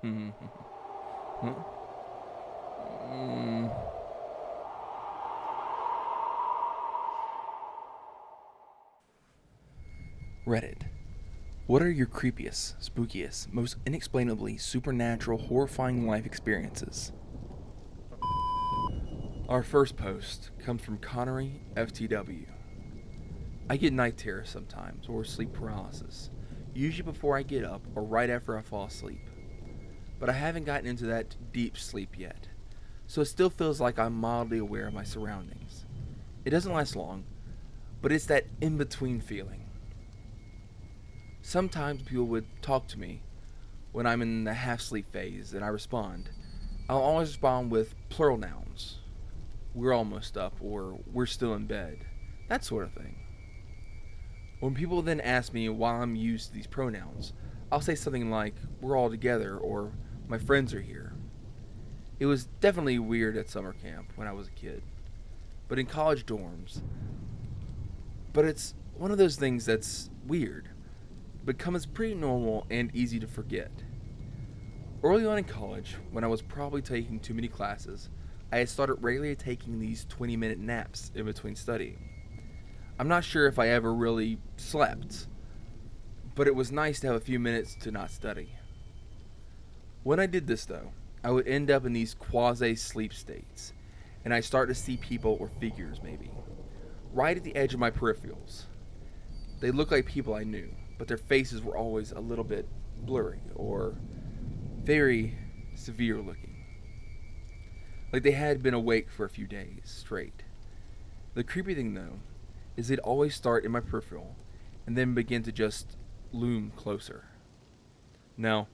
Huh? Mm. Reddit. What are your creepiest, spookiest, most inexplainably supernatural, horrifying life experiences? Our first post comes from Connery FTW. I get night terrors sometimes, or sleep paralysis, usually before I get up or right after I fall asleep. But I haven't gotten into that deep sleep yet, so it still feels like I'm mildly aware of my surroundings. It doesn't last long, but it's that in between feeling. Sometimes people would talk to me when I'm in the half sleep phase and I respond. I'll always respond with plural nouns. We're almost up, or we're still in bed. That sort of thing. When people then ask me why I'm used to these pronouns, I'll say something like, we're all together, or my friends are here. It was definitely weird at summer camp when I was a kid, but in college dorms. But it's one of those things that's weird, but becomes pretty normal and easy to forget. Early on in college, when I was probably taking too many classes, I had started regularly taking these 20-minute naps in between studying. I'm not sure if I ever really slept, but it was nice to have a few minutes to not study. When I did this, though, I would end up in these quasi-sleep states, and I start to see people or figures, maybe, right at the edge of my peripherals. They looked like people I knew, but their faces were always a little bit blurry or very severe looking, like they had been awake for a few days straight. The creepy thing, though, is they'd always start in my peripheral and then begin to just loom closer. Now,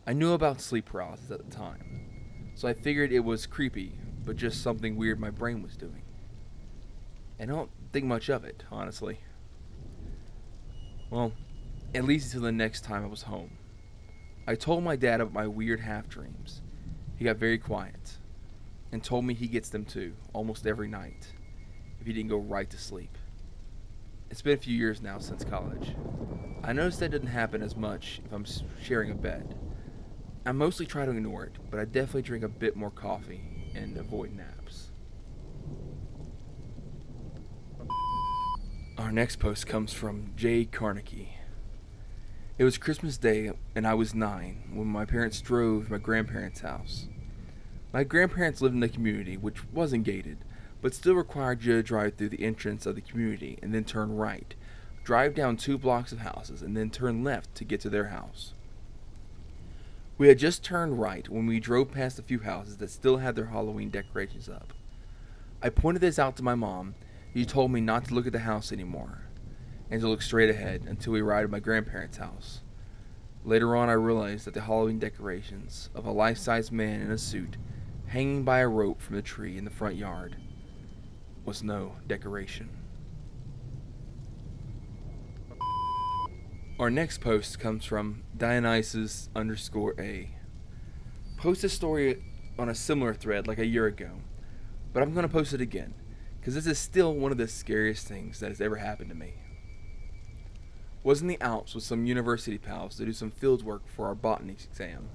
I knew about sleep paralysis at the time, so I figured it was creepy, but just something weird my brain was doing. And I don't think much of it, honestly. Well, at least until the next time I was home. I told my dad about my weird half dreams. He got very quiet and told me he gets them too, almost every night, if he didn't go right to sleep. It's been a few years now since college. I noticed that didn't happen as much if I'm sharing a bed. I mostly try to ignore it, but I definitely drink a bit more coffee and avoid naps. Our next post comes from Jay Carnegie. It was Christmas Day, and I was 9 when my parents drove to my grandparents' house. My grandparents lived in a community which wasn't gated, but still required you to drive through the entrance of the community and then turn right, drive down 2 blocks of houses, and then turn left to get to their house. We had just turned right when we drove past a few houses that still had their Halloween decorations up. I pointed this out to my mom, and she told me not to look at the house anymore, and to look straight ahead until we arrived at my grandparents' house. Later on, I realized that the Halloween decorations of a life-size man in a suit hanging by a rope from the tree in the front yard was no decoration. Our next post comes from Dionysus_A. Post a story on a similar thread like a year ago, but I'm going to post it again, because this is still one of the scariest things that has ever happened to me. Was in the Alps with some university pals to do some field work for our botany exam.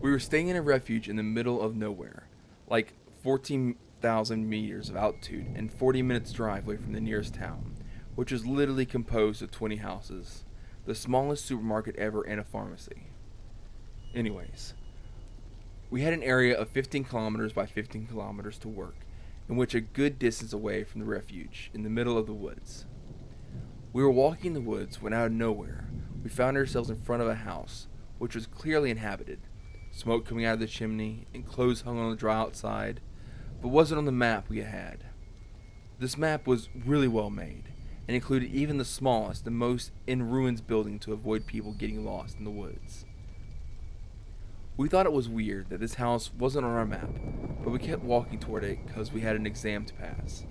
We were staying in a refuge in the middle of nowhere, like 14,000 meters of altitude and 40 minutes drive away from the nearest town, which was literally composed of 20 houses, the smallest supermarket ever and a pharmacy. Anyways, we had an area of 15 kilometers by 15 kilometers to work, in which a good distance away from the refuge, in the middle of the woods. We were walking in the woods when out of nowhere, we found ourselves in front of a house, which was clearly inhabited, smoke coming out of the chimney, and clothes hung on the draw outside, but wasn't on the map we had. This map was really well made, and included even the smallest and most in ruins building to avoid people getting lost in the woods. We thought it was weird that this house wasn't on our map, but we kept walking toward it because we had an exam to pass.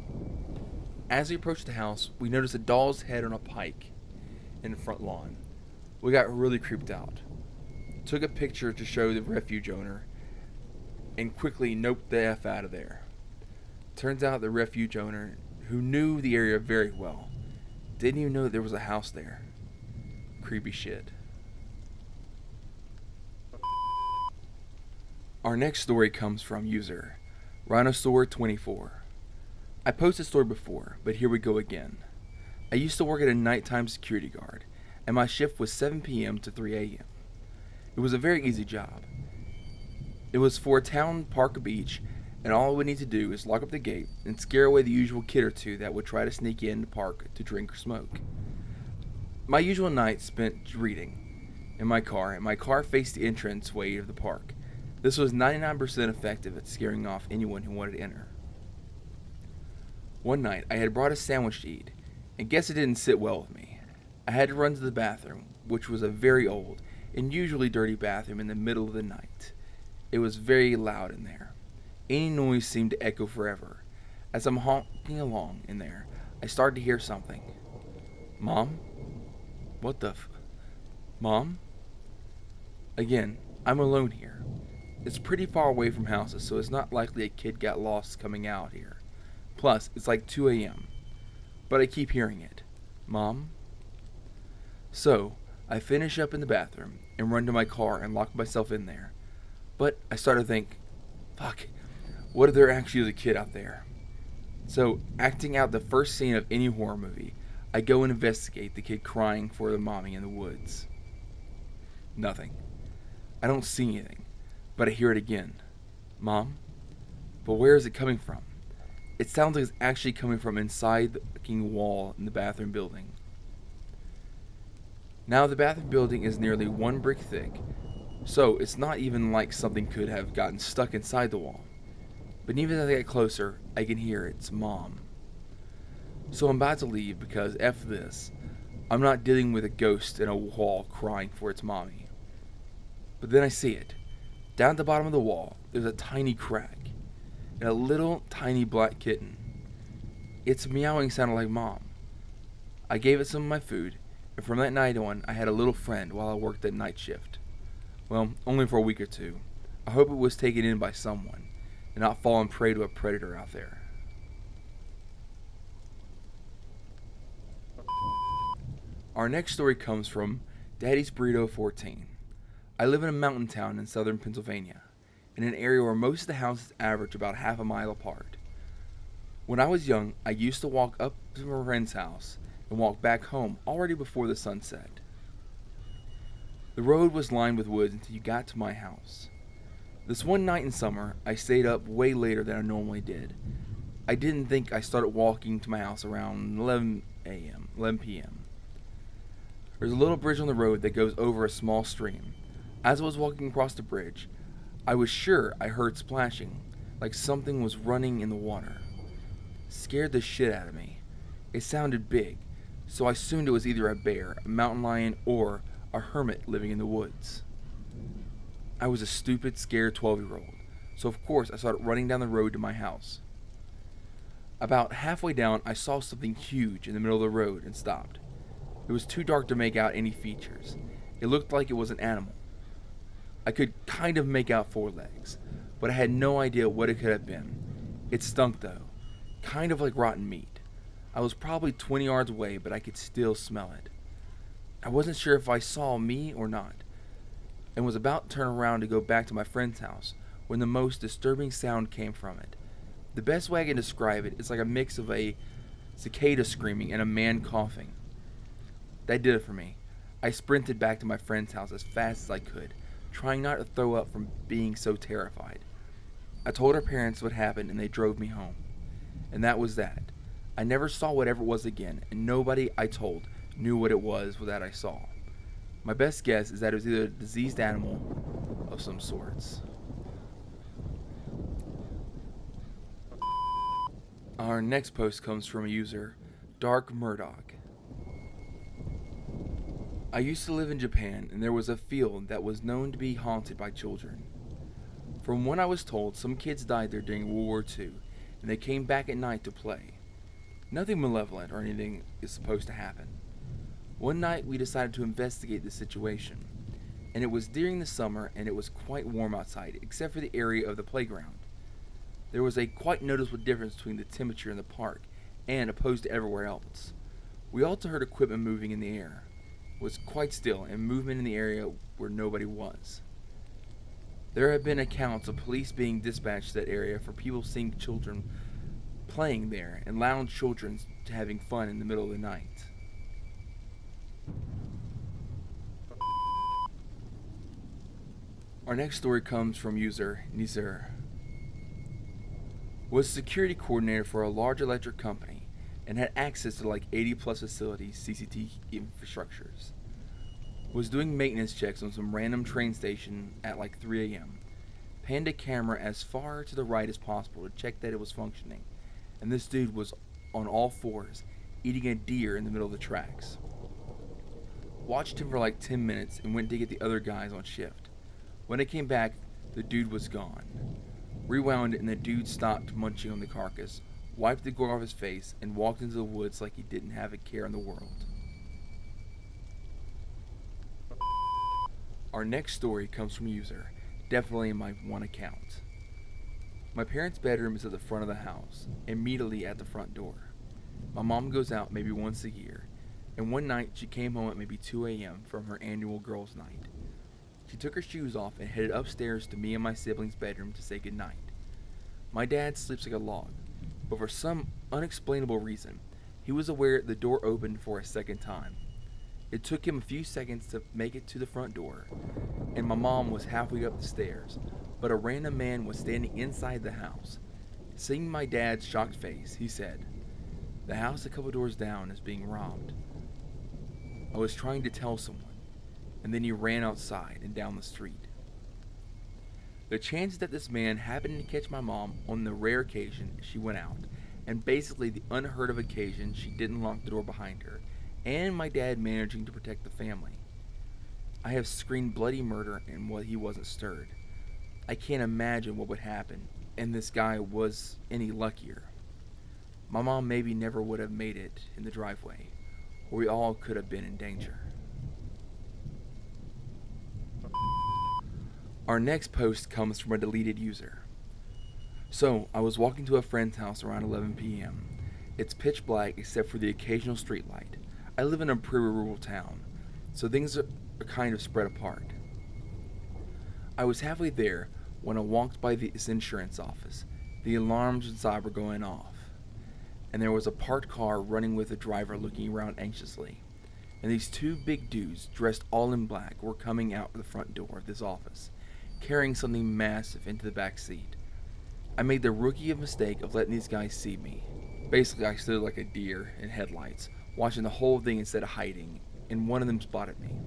As we approached the house, we noticed a doll's head on a pike in the front lawn. We got really creeped out. Took a picture to show the refuge owner, and quickly noped the F out of there. Turns out the refuge owner, who knew the area very well, didn't even know that there was a house there. Creepy shit. Our next story comes from user Rhinosaur24. I posted a story before, but here we go again. I used to work at a nighttime security guard, and my shift was 7 p.m. to 3 a.m. It was a very easy job. It was for a town park or beach, and all I would need to do is lock up the gate and scare away the usual kid or two that would try to sneak in the park to drink or smoke. My usual night spent reading in my car, and my car faced the entranceway of the park. This was 99% effective at scaring off anyone who wanted to enter. One night, I had brought a sandwich to eat, and guess it didn't sit well with me. I had to run to the bathroom, which was a very old and usually dirty bathroom in the middle of the night. It was very loud in there. Any noise seemed to echo forever. As I'm honking along in there, I started to hear something. Mom? What the Mom? Again, I'm alone here. It's pretty far away from houses, so it's not likely a kid got lost coming out here. Plus, it's like 2 a.m. But I keep hearing it. Mom? So, I finish up in the bathroom and run to my car and lock myself in there. But I start to think, fuck, what if there actually is a kid out there? So, acting out the first scene of any horror movie, I go and investigate the kid crying for the mommy in the woods. Nothing. I don't see anything, but I hear it again. Mom? But where is it coming from? It sounds like it's actually coming from inside the fucking wall in the bathroom building. Now the bathroom building is nearly 1 brick thick, so it's not even like something could have gotten stuck inside the wall. But even as I get closer, I can hear it's Mom. So I'm about to leave because F this, I'm not dealing with a ghost in a wall crying for its mommy. But then I see it. Down at the bottom of the wall, there's a tiny crack, and a little tiny black kitten. Its meowing sounded like Mom. I gave it some of my food, and from that night on, I had a little friend while I worked that night shift. Well, only for a week or two. I hope it was taken in by someone, and not fallen prey to a predator out there. Our next story comes from Daddy's Burrito 14. I live in a mountain town in southern Pennsylvania, in an area where most of the houses average about half a mile apart. When I was young, I used to walk up to my friend's house and walk back home already before the sun set. The road was lined with woods until you got to my house. This one night in summer, I stayed up way later than I normally did. I didn't think I started walking to my house around 11 p.m. There's a little bridge on the road that goes over a small stream. As I was walking across the bridge, I was sure I heard splashing, like something was running in the water. Scared the shit out of me. It sounded big, so I assumed it was either a bear, a mountain lion, or a hermit living in the woods. I was a stupid, scared 12-year-old, so of course I started running down the road to my house. About halfway down, I saw something huge in the middle of the road and stopped. It was too dark to make out any features. It looked like it was an animal. I could kind of make out 4 legs, but I had no idea what it could have been. It stunk though, kind of like rotten meat. I was probably 20 yards away, but I could still smell it. I wasn't sure if I saw me or not, and was about to turn around to go back to my friend's house when the most disturbing sound came from it. The best way I can describe it is like a mix of a cicada screaming and a man coughing. That did it for me. I sprinted back to my friend's house as fast as I could, trying not to throw up from being so terrified. I told her parents what happened and they drove me home. And that was that. I never saw whatever it was again, and nobody I told knew what it was that I saw. My best guess is that it was either a diseased animal of some sorts. Our next post comes from a user, Dark Murdoch. I used to live in Japan, and there was a field that was known to be haunted by children. From what I was told, some kids died there during World War II, and they came back at night to play. Nothing malevolent or anything is supposed to happen. One night we decided to investigate the situation, and it was during the summer and it was quite warm outside, except for the area of the playground. There was a quite noticeable difference between the temperature in the park and opposed to everywhere else. We also heard equipment moving in the air. It was quite still and movement in the area where nobody was. There have been accounts of police being dispatched to that area for people seeing children playing there and lounge children having fun in the middle of the night. Our next story comes from user Nizar. Was a security coordinator for a large electric company and had access to like 80 plus facilities, CCTV infrastructures. Was doing maintenance checks on some random train station at like 3 a.m. Panned a camera as far to the right as possible to check that it was functioning, and this dude was on all fours, eating a deer in the middle of the tracks. Watched him for like 10 minutes and went to get the other guys on shift. When I came back, the dude was gone. Rewound it and the dude stopped munching on the carcass, wiped the gore off his face, and walked into the woods like he didn't have a care in the world. Our next story comes from user, definitely in my one account. My parents' bedroom is at the front of the house, immediately at the front door. My mom goes out maybe once a year, and one night she came home at maybe 2 a.m. from her annual girls' night. She took her shoes off and headed upstairs to me and my siblings' bedroom to say goodnight. My dad sleeps like a log, but for some unexplainable reason, he was aware the door opened for a second time. It took him a few seconds to make it to the front door, and my mom was halfway up the stairs, but a random man was standing inside the house. Seeing my dad's shocked face, he said, "The house a couple doors down is being robbed." I was trying to tell someone, and then he ran outside and down the street. The chances that this man happened to catch my mom on the rare occasion she went out, and basically the unheard of occasion she didn't lock the door behind her, and my dad managing to protect the family. I have screamed bloody murder and what he wasn't stirred. I can't imagine what would happen, and this guy was any luckier. My mom maybe never would have made it in the driveway, or we all could have been in danger. Our next post comes from a deleted user. So, I was walking to a friend's house around 11 p.m. It's pitch black except for the occasional street light. I live in a pretty rural town, so things are kind of spread apart. I was halfway there when I walked by this insurance office. The alarms inside were going off, and there was a parked car running with a driver looking around anxiously. And these two big dudes, dressed all in black, were coming out the front door of this office, carrying something massive into the back seat. I made the rookie mistake of letting these guys see me. Basically, I stood like a deer in headlights, watching the whole thing instead of hiding, and one of them spotted me.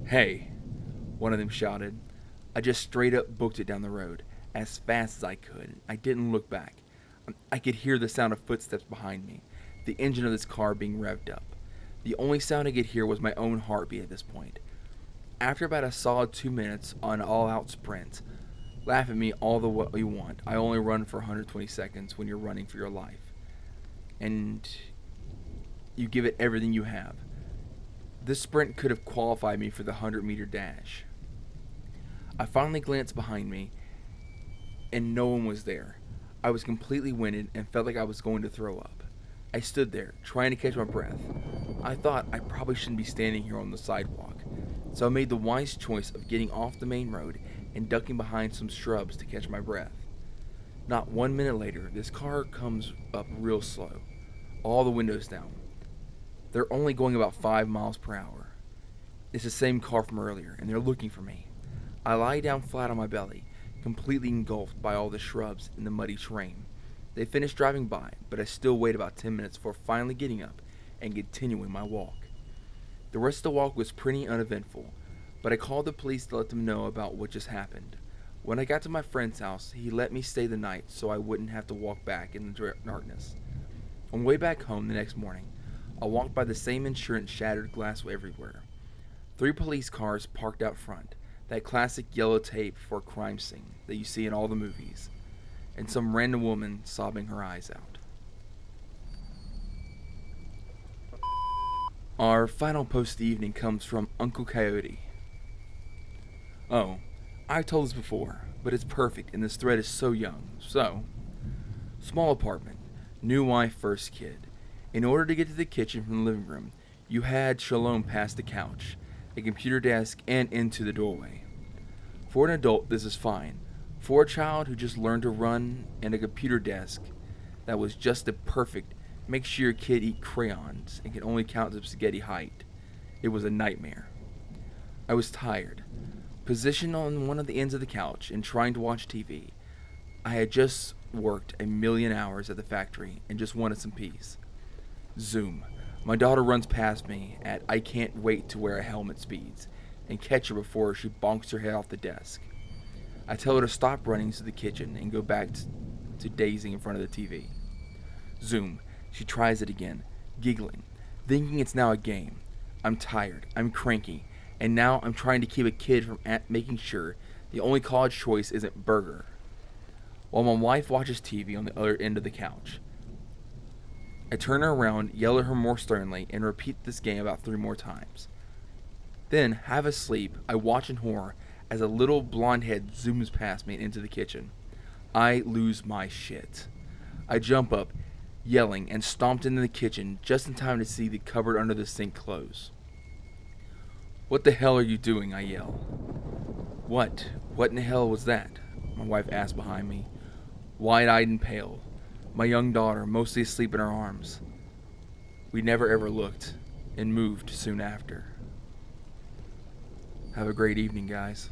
"Hey," one of them shouted. I just straight up booked it down the road, as fast as I could. I didn't look back. I could hear the sound of footsteps behind me, the engine of this car being revved up. The only sound I could hear was my own heartbeat at this point. After about a solid 2 minutes on an all-out sprint, laugh at me all the way you want. I only run for 120 seconds when you're running for your life. And you give it everything you have. This sprint could have qualified me for the 100-meter dash. I finally glanced behind me, and no one was there. I was completely winded and felt like I was going to throw up. I stood there, trying to catch my breath. I thought I probably shouldn't be standing here on the sidewalk, so I made the wise choice of getting off the main road and ducking behind some shrubs to catch my breath. Not 1 minute later, this car comes up real slow, all the windows down. They're only going about 5 miles per hour. It's the same car from earlier, and they're looking for me. I lie down flat on my belly, completely engulfed by all the shrubs and the muddy terrain. They finish driving by, but I still wait about 10 minutes before finally getting up and continuing my walk. The rest of the walk was pretty uneventful, but I called the police to let them know about what just happened. When I got to my friend's house, he let me stay the night so I wouldn't have to walk back in the darkness. On the way back home the next morning, I walked by the same insurance shattered glass everywhere. 3 police cars parked out front, that classic yellow tape for a crime scene that you see in all the movies, and some random woman sobbing her eyes out. Our final post of the evening comes from Uncle Coyote. Oh, I've told this before, but it's perfect and this thread is so young. So, small apartment, new wife, first kid. In order to get to the kitchen from the living room, you had Shalom past the couch, a computer desk, and into the doorway. For an adult, this is fine. For a child who just learned to run and a computer desk that was just the perfect make sure your kid eat crayons and can only count to spaghetti height, it was a nightmare. I was tired, positioned on one of the ends of the couch and trying to watch TV. I had just worked a million hours at the factory and just wanted some peace. Zoom. My daughter runs past me at I can't wait to wear a helmet speeds and catch her before she bonks her head off the desk. I tell her to stop running to the kitchen and go back to dazing in front of the TV. Zoom. She tries it again, giggling, thinking it's now a game. I'm tired, I'm cranky, and now I'm trying to keep a kid from making sure the only college choice isn't burger, while my wife watches TV on the other end of the couch. I turn her around, yell at her more sternly, and repeat this game about 3 more times. Then, half asleep, I watch in horror as a little blonde head zooms past me and into the kitchen. I lose my shit. I jump up, yelling, and stomped into the kitchen just in time to see the cupboard under the sink close. "What the hell are you doing?" I yell. What in the hell was that?" my wife asked behind me, wide-eyed and pale, my young daughter mostly asleep in her arms. We never ever looked, and moved soon after. Have a great evening, guys.